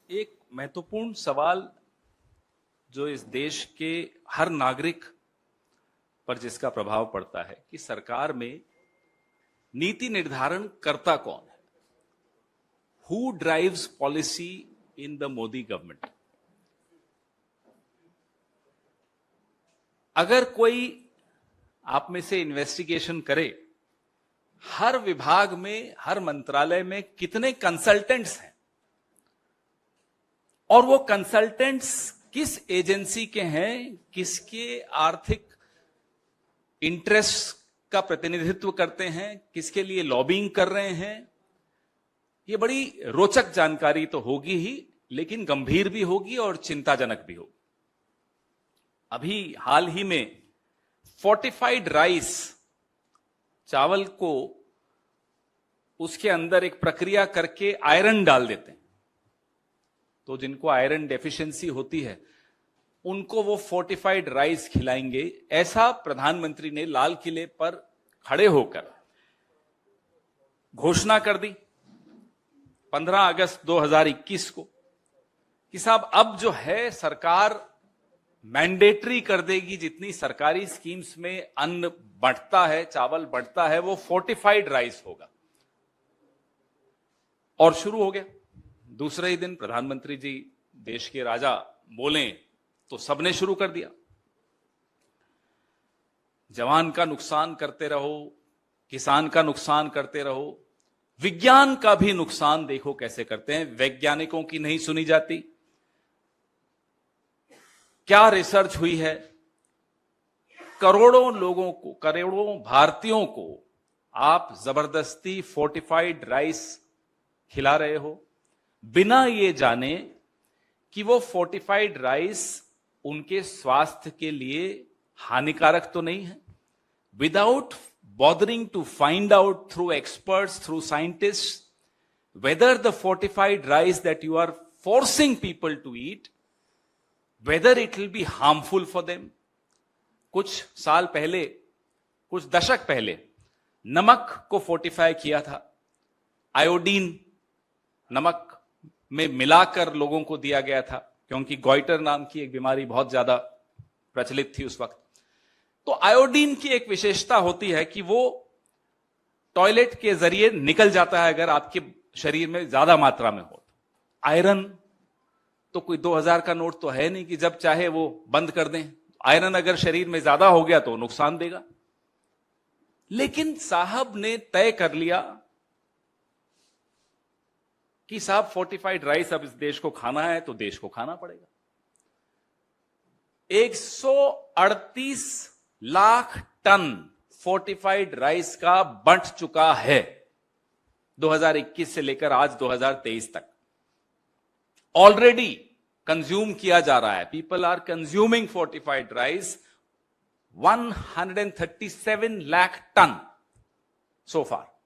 एक महत्वपूर्ण सवाल जो इस देश के हर नागरिक पर जिसका प्रभाव पड़ता है कि सरकार में नीति निर्धारण करता कौन है। Who drives policy in the Modi government. अगर कोई आप में से इन्वेस्टिगेशन करे, हर विभाग में, हर मंत्रालय में कितने कंसल्टेंट्स हैं और वो कंसल्टेंट्स किस एजेंसी के हैं, किसके आर्थिक इंटरेस्ट का प्रतिनिधित्व करते हैं, किसके लिए लॉबिंग कर रहे हैं, ये बड़ी रोचक जानकारी तो होगी ही, लेकिन गंभीर भी होगी और चिंताजनक भी होगी। अभी हाल ही में फोर्टिफाइड राइस, चावल को उसके अंदर एक प्रक्रिया करके आयरन डाल देते हैं, तो जिनको आयरन डेफिशिएंसी होती है उनको वो फोर्टिफाइड राइस खिलाएंगे, ऐसा प्रधानमंत्री ने लाल किले पर खड़े होकर घोषणा कर दी 15 अगस्त 2021 को कि साहब अब जो है सरकार मैंडेटरी कर देगी, जितनी सरकारी स्कीम्स में अन्न बढ़ता है, चावल बढ़ता है, वो फोर्टिफाइड राइस होगा। और शुरू हो गया। दूसरे ही दिन प्रधानमंत्री जी देश के राजा बोले तो सबने शुरू कर दिया। जवान का नुकसान करते रहो, किसान का नुकसान करते रहो, विज्ञान का भी नुकसान देखो कैसे करते हैं। वैज्ञानिकों की नहीं सुनी जाती। क्या रिसर्च हुई है, करोड़ों लोगों को, करोड़ों भारतीयों को आप जबरदस्ती फोर्टिफाइड राइस खिला रहे हो, बिना ये जाने कि वो फोर्टिफाइड राइस उनके स्वास्थ्य के लिए हानिकारक तो नहीं है। Without bothering to find out through experts, through scientists, whether the fortified rice that you are forcing people to eat, whether it will be harmful for them. कुछ साल पहले, कुछ दशक पहले नमक को फोर्टिफाई किया था। आयोडीन नमक में मिलाकर लोगों को दिया गया था, क्योंकि गॉइटर नाम की एक बीमारी बहुत ज्यादा प्रचलित थी उस वक्त। तो आयोडीन की एक विशेषता होती है कि वो टॉयलेट के जरिए निकल जाता है अगर आपके शरीर में ज्यादा मात्रा में हो। आयरन तो कोई 2000 का नोट तो है नहीं कि जब चाहे वो बंद कर दें। आयरन अगर शरीर में ज्यादा हो गया तो नुकसान देगा। लेकिन साहब ने तय कर लिया कि साहब फोर्टिफाइड राइस अब इस देश को खाना है तो देश को खाना पड़ेगा। 138 लाख टन फोर्टिफाइड राइस का बंट चुका है 2021 से लेकर आज 2023 तक। ऑलरेडी कंज्यूम किया जा रहा है। People are consuming fortified rice 137 lakh ton so far.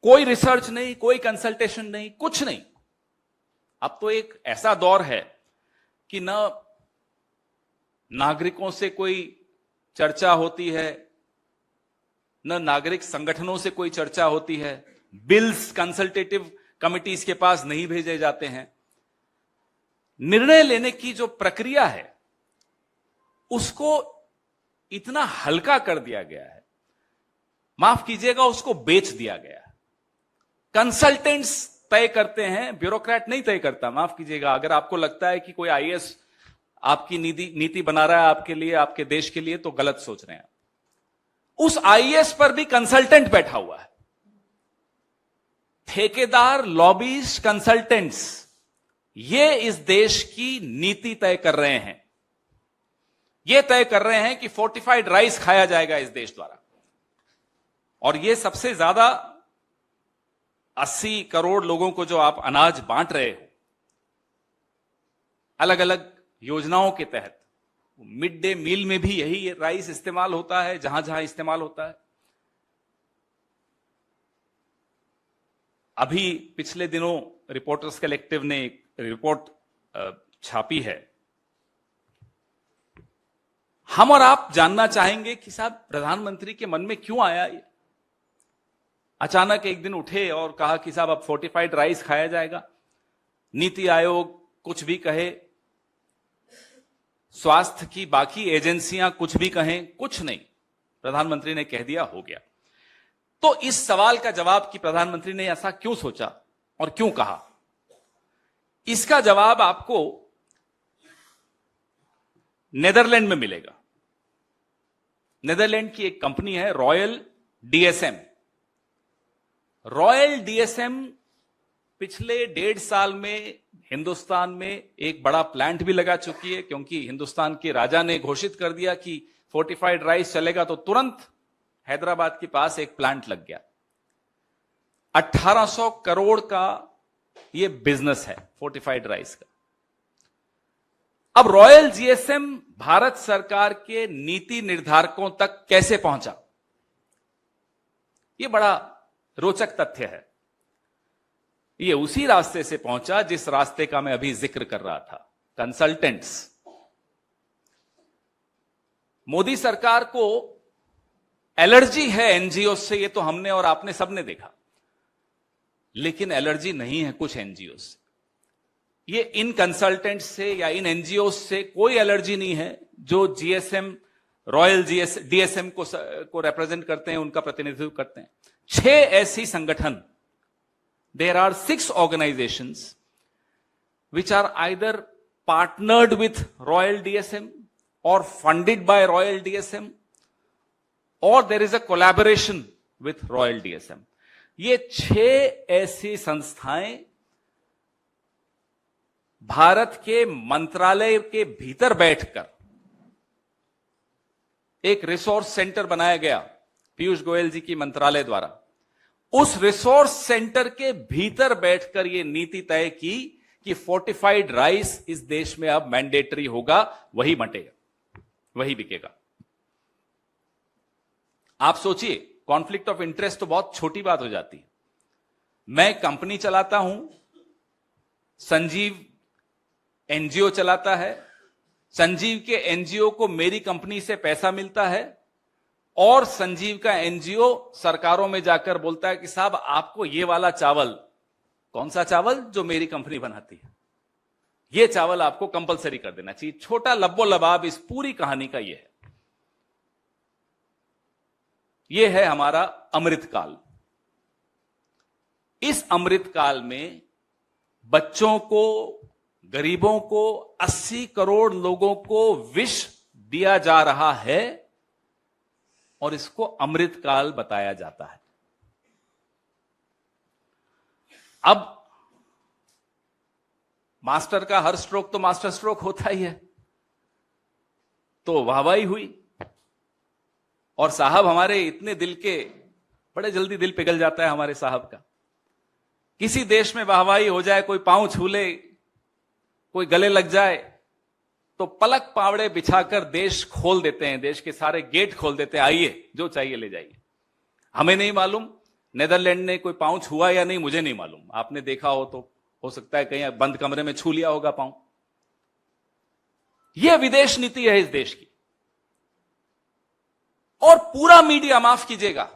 कोई रिसर्च नहीं, कोई कंसल्टेशन नहीं, कुछ नहीं। अब तो एक ऐसा दौर है कि न नागरिकों से कोई चर्चा होती है, न नागरिक संगठनों से कोई चर्चा होती है। बिल्स कंसल्टेटिव कमिटीज के पास नहीं भेजे जाते हैं। निर्णय लेने की जो प्रक्रिया है उसको इतना हल्का कर दिया गया है, माफ कीजिएगा, उसको बेच दिया गया है। कंसल्टेंट्स तय करते हैं, ब्यूरोक्रेट नहीं तय करता। माफ कीजिएगा, अगर आपको लगता है कि कोई आईएएस आपकी नीति बना रहा है आपके लिए, आपके देश के लिए, तो गलत सोच रहे हैं। उस आईएएस पर भी कंसल्टेंट बैठा हुआ है। ठेकेदार, लॉबीज, कंसल्टेंट्स, ये इस देश की नीति तय कर रहे हैं। ये तय कर रहे हैं कि फोर्टिफाइड राइस खाया जाएगा इस देश द्वारा। और ये सबसे ज्यादा 80 करोड़ लोगों को जो आप अनाज बांट रहे हो अलग अलग योजनाओं के तहत, मिड डे मील में भी यही राइस इस्तेमाल होता है, जहां जहां इस्तेमाल होता है। अभी पिछले दिनों रिपोर्टर्स कलेक्टिव ने एक रिपोर्ट छापी है। हम और आप जानना चाहेंगे कि साहब प्रधानमंत्री के मन में क्यों आया ये। अचानक एक दिन उठे और कहा कि साहब अब फोर्टिफाइड राइस खाया जाएगा। नीति आयोग कुछ भी कहे, स्वास्थ्य की बाकी एजेंसियां कुछ भी कहें, कुछ नहीं, प्रधानमंत्री ने कह दिया, हो गया। तो इस सवाल का जवाब कि प्रधानमंत्री ने ऐसा क्यों सोचा और क्यों कहा, इसका जवाब आपको नेदरलैंड में मिलेगा। नेदरलैंड की एक कंपनी है रॉयल डीएसएम। रॉयल डीएसएम पिछले 1.5 साल में हिंदुस्तान में एक बड़ा प्लांट भी लगा चुकी है, क्योंकि हिंदुस्तान के राजा ने घोषित कर दिया कि फोर्टिफाइड राइस चलेगा, तो तुरंत हैदराबाद के पास एक प्लांट लग गया। 1800 करोड़ का ये बिजनेस है फोर्टिफाइड राइस का। अब रॉयल जीएसएम भारत सरकार के नीति निर्धारकों तक कैसे पहुंचा, यह बड़ा रोचक तथ्य है। ये उसी रास्ते से पहुंचा जिस रास्ते का मैं अभी जिक्र कर रहा था, कंसल्टेंट्स। मोदी सरकार को एलर्जी है एनजीओ से, ये तो हमने और आपने सबने देखा, लेकिन एलर्जी नहीं है कुछ एनजीओ से। ये इन कंसल्टेंट से या इन एनजीओ से कोई एलर्जी नहीं है जो जीएसएम, रॉयल डीएसएम को रिप्रेजेंट करते हैं, उनका प्रतिनिधित्व करते हैं। 6 ऐसी संगठन, there are 6 organizations which are either partnered with Royal DSM or funded by Royal DSM, or there is a collaboration with Royal DSM. ये 6 ऐसी संस्थाएं भारत के मंत्रालय के भीतर बैठकर एक रिसोर्स सेंटर बनाया गया पीयूष गोयल जी की मंत्रालय द्वारा। उस रिसोर्स सेंटर के भीतर बैठकर यह नीति तय की कि फोर्टिफाइड राइस इस देश में अब मैंडेटरी होगा, वही बंटेगा, वही बिकेगा। आप सोचिए, कॉन्फ्लिक्ट ऑफ इंटरेस्ट तो बहुत छोटी बात हो जाती है। मैं कंपनी चलाता हूं, संजीव एनजीओ चलाता है, संजीव के एनजीओ को मेरी कंपनी से पैसा मिलता है, और संजीव का एनजीओ सरकारों में जाकर बोलता है कि साहब आपको ये वाला चावल, कौन सा चावल, जो मेरी कंपनी बनाती है, ये चावल आपको कंपलसरी कर देना चाहिए। छोटा लब्बो लबाब इस पूरी कहानी का ये है। ये है हमारा अमृतकाल। इस अमृतकाल में बच्चों को, गरीबों को, 80 करोड़ लोगों को विष दिया जा रहा है और इसको अमृतकाल बताया जाता है। अब मास्टर का हर स्ट्रोक तो मास्टर स्ट्रोक होता ही है, तो वाहवाही हुई, और साहब हमारे इतने दिल के, बड़े जल्दी दिल पिघल जाता है हमारे साहब का। किसी देश में वाहवाही हो जाए, कोई पांव छू ले, कोई गले लग जाए, तो पलक पावड़े बिछाकर देश खोल देते हैं, देश के सारे गेट खोल देते हैं, आइए जो चाहिए ले जाइए। हमें नहीं मालूम नेदरलैंड ने कोई पांव छुआ या नहीं, मुझे नहीं मालूम, आपने देखा हो तो हो सकता है कहीं बंद कमरे में छू लिया होगा पांव। यह विदेश नीति है इस देश की। और पूरा मीडिया, माफ कीजिएगा,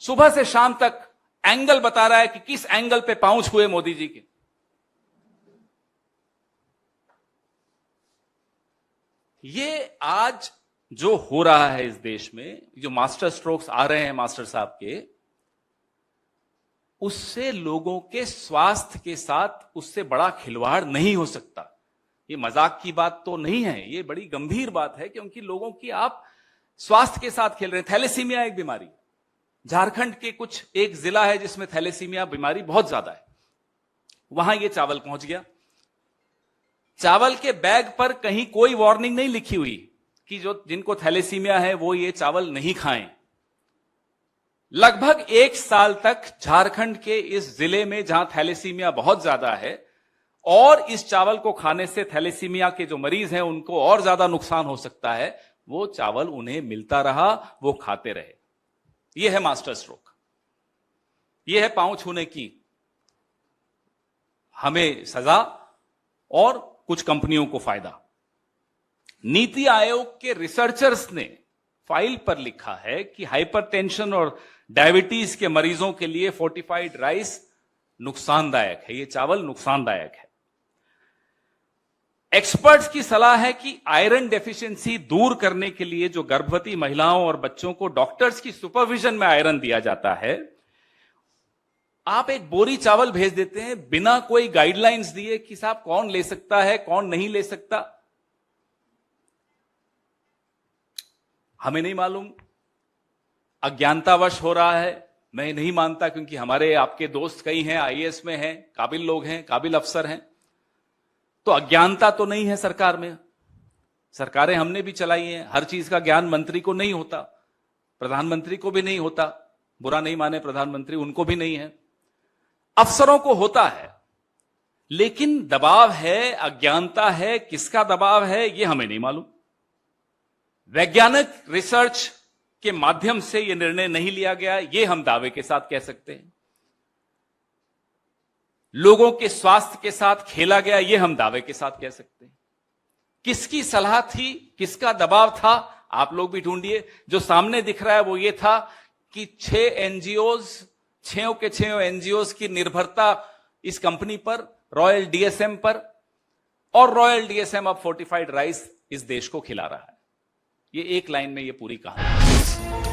सुबह से शाम तक एंगल बता रहा है कि किस एंगल पे पांव छुए मोदी जी के। ये आज जो हो रहा है इस देश में, जो मास्टर स्ट्रोक्स आ रहे हैं मास्टर साहब के, उससे लोगों के स्वास्थ्य के साथ उससे बड़ा खिलवाड़ नहीं हो सकता। ये मजाक की बात तो नहीं है, ये बड़ी गंभीर बात है, क्योंकि लोगों की आप स्वास्थ्य के साथ खेल रहे हैं। थैलेसीमिया एक बीमारी, झारखंड के कुछ एक जिला है जिसमें थैलेसीमिया बीमारी बहुत ज्यादा है, वहां ये चावल पहुंच गया। चावल के बैग पर कहीं कोई वार्निंग नहीं लिखी हुई कि जो जिनको थैलेसीमिया है वो ये चावल नहीं खाएं। लगभग 1 साल तक झारखंड के इस जिले में, जहां थैलेसीमिया बहुत ज्यादा है, और इस चावल को खाने से थैलेसीमिया के जो मरीज हैं उनको और ज्यादा नुकसान हो सकता है, वो चावल उन्हें मिलता रहा, वो खाते रहे। यह है मास्टर स्ट्रोक, यह है पांव छूने की हमें सजा और कुछ कंपनियों को फायदा। नीति आयोग के रिसर्चर्स ने फाइल पर लिखा है कि हाइपरटेंशन और डायबिटीज के मरीजों के लिए फोर्टिफाइड राइस नुकसानदायक है, ये चावल नुकसानदायक है। एक्सपर्ट्स की सलाह है कि आयरन डेफिशिएंसी दूर करने के लिए जो गर्भवती महिलाओं और बच्चों को डॉक्टर्स की सुपरविजन में आयरन दिया जाता है, आप एक बोरी चावल भेज देते हैं बिना कोई गाइडलाइंस दिए कि साहब कौन ले सकता है कौन नहीं ले सकता। हमें नहीं मालूम, अज्ञानतावश हो रहा है, मैं नहीं मानता, क्योंकि हमारे आपके दोस्त कई हैं, आईएएस में हैं, काबिल लोग हैं, काबिल अफसर हैं, तो अज्ञानता तो नहीं है सरकार में। सरकारें हमने भी चलाई हैं, हर चीज का ज्ञान मंत्री को नहीं होता, प्रधानमंत्री को भी नहीं होता, बुरा नहीं माने प्रधानमंत्री, उनको भी नहीं है, अफसरों को होता है, लेकिन दबाव है, अज्ञानता है, किसका दबाव है यह हमें नहीं मालूम। वैज्ञानिक रिसर्च के माध्यम से यह निर्णय नहीं लिया गया, यह हम दावे के साथ कह सकते हैं। लोगों के स्वास्थ्य के साथ खेला गया, यह हम दावे के साथ कह सकते हैं। किसकी सलाह थी, किसका दबाव था, आप लोग भी ढूंढिए। जो सामने दिख रहा है वो ये था कि 6 एनजीओज की निर्भरता इस कंपनी पर, रॉयल डीएसएम पर, और रॉयल डीएसएम अब फोर्टिफाइड राइस इस देश को खिला रहा है। ये एक लाइन में ये पूरी कहानी।